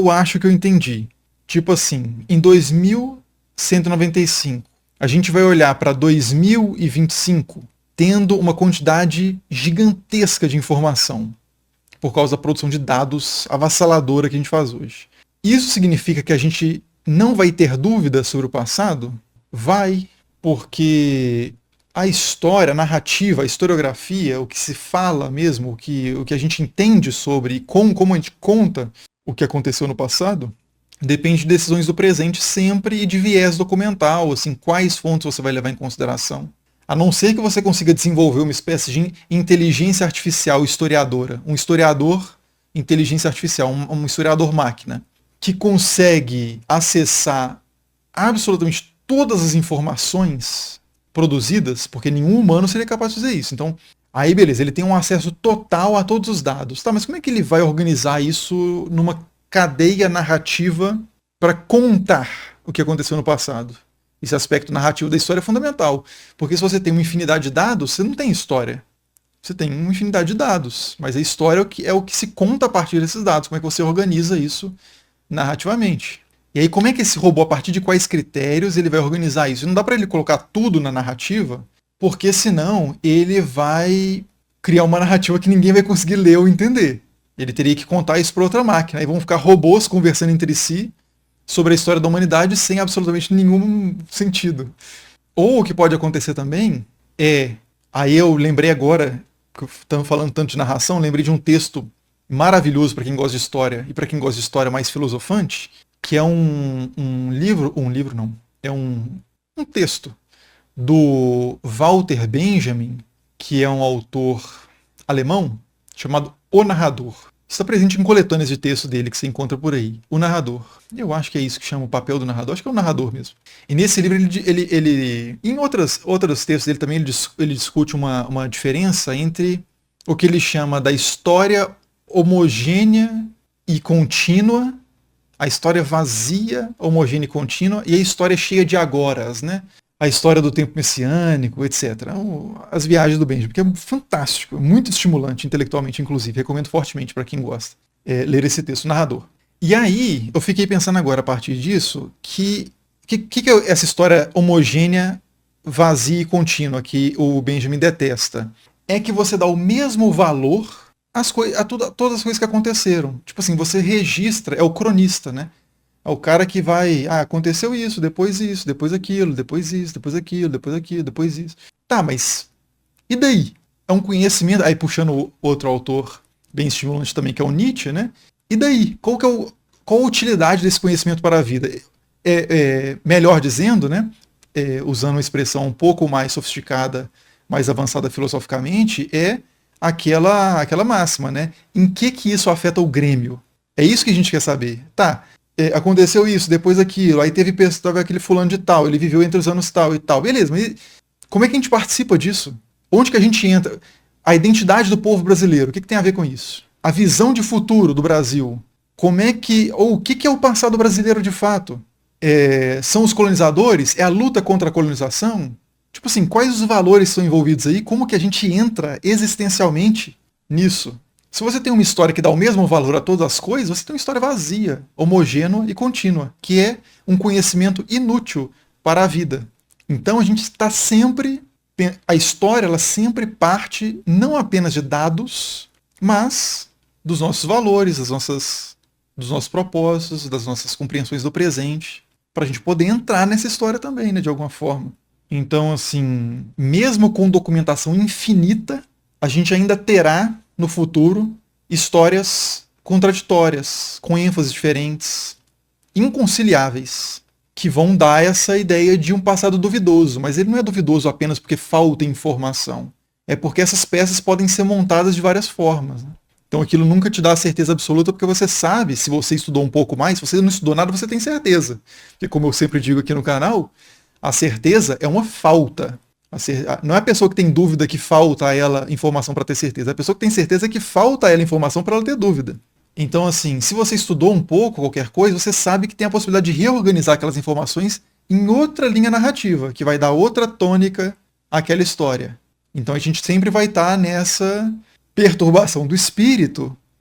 Eu acho que eu entendi. Tipo assim, em 2195, a gente vai olhar para 2025 tendo uma quantidade gigantesca de informação por causa da produção de dados avassaladora que a gente faz hoje. Isso significa que a gente não vai ter dúvidas sobre o passado? Vai, porque a história, a narrativa, a historiografia, o que se fala mesmo, o que a gente entende sobre como a gente conta o que aconteceu no passado, depende de decisões do presente sempre e de viés documental, assim, quais fontes você vai levar em consideração. A não ser que você consiga desenvolver uma espécie de inteligência artificial historiadora, um historiador inteligência artificial, um historiador máquina, que consegue acessar absolutamente todas as informações produzidas, porque nenhum humano seria capaz de fazer isso. Então, aí beleza, ele tem um acesso total a todos os dados. Tá, mas como é que ele vai organizar isso numa cadeia narrativa para contar o que aconteceu no passado? Esse aspecto narrativo da história é fundamental, porque se você tem uma infinidade de dados, você não tem história. Você tem uma infinidade de dados, mas a história é o que se conta a partir desses dados, como é que você organiza isso narrativamente. E aí, como é que esse robô, a partir de quais critérios, ele vai organizar isso? Não dá para ele colocar tudo na narrativa, porque senão ele vai criar uma narrativa que ninguém vai conseguir ler ou entender. Ele teria que contar isso para outra máquina. Aí vão ficar robôs conversando entre si sobre a história da humanidade sem absolutamente nenhum sentido. Ou o que pode acontecer também é... Aí eu lembrei agora, que estamos falando tanto de narração, lembrei de um texto maravilhoso para quem gosta de história e para quem gosta de história mais filosofante, que é um livro não, é um texto do Walter Benjamin, que é um autor alemão, chamado O Narrador. Está presente em coletâneas de texto dele que você encontra por aí. O Narrador. Eu acho que é isso que chama o papel do narrador. Acho que é o narrador mesmo. E nesse livro, ele em outros textos dele também, ele discute uma diferença entre o que ele chama da história homogênea e contínua, a história vazia, homogênea e contínua, e a história cheia de agoras, né? A história do tempo messiânico, etc. As viagens do Benjamin, que é fantástico, muito estimulante intelectualmente, inclusive. Recomendo fortemente para quem gosta ler esse texto, o Narrador. E aí, eu fiquei pensando agora, a partir disso, que é essa história homogênea, vazia e contínua que o Benjamin detesta? É que você dá o mesmo valor a todas as coisas que aconteceram. Tipo assim, você registra, é o cronista, né? É o cara que vai, aconteceu isso, depois aquilo, depois isso, depois aquilo, depois aquilo, depois isso. Tá, mas e daí? É um conhecimento, aí puxando outro autor bem estimulante também, que é o Nietzsche, né? E daí? Qual a utilidade desse conhecimento para a vida? Melhor dizendo, né? Usando uma expressão um pouco mais sofisticada, mais avançada filosoficamente, é aquela máxima, né? Em que isso afeta o Grêmio? É isso que a gente quer saber. Tá, aconteceu isso, depois aquilo, aí teve aquele fulano de tal, ele viveu entre os anos tal e tal. Beleza, mas como é que a gente participa disso? Onde que a gente entra? A identidade do povo brasileiro, o que tem a ver com isso? A visão de futuro do Brasil. O que é o passado brasileiro de fato? São os colonizadores? É a luta contra a colonização? Tipo assim, quais os valores são envolvidos aí? Como que a gente entra existencialmente nisso? Se você tem uma história que dá o mesmo valor a todas as coisas, você tem uma história vazia, homogênea e contínua, que é um conhecimento inútil para a vida. Então a gente está sempre... A história, ela sempre parte não apenas de dados, mas dos nossos valores, dos nossos propósitos, das nossas compreensões do presente, para a gente poder entrar nessa história também, né, de alguma forma. Então, assim, mesmo com documentação infinita, a gente ainda terá no futuro histórias contraditórias, com ênfases diferentes, inconciliáveis, que vão dar essa ideia de um passado duvidoso, mas ele não é duvidoso apenas porque falta informação, é porque essas peças podem ser montadas de várias formas, né? Então aquilo nunca te dá a certeza absoluta, porque você sabe, se você estudou um pouco mais, se você não estudou nada, você tem certeza. Porque como eu sempre digo aqui no canal, a certeza é uma falta. Não é a pessoa que tem dúvida que falta a ela informação para ter certeza. É a pessoa que tem certeza que falta a ela informação para ela ter dúvida. Então, assim, se você estudou um pouco qualquer coisa, você sabe que tem a possibilidade de reorganizar aquelas informações em outra linha narrativa, que vai dar outra tônica àquela história. Então a gente sempre vai estar nessa perturbação do espírito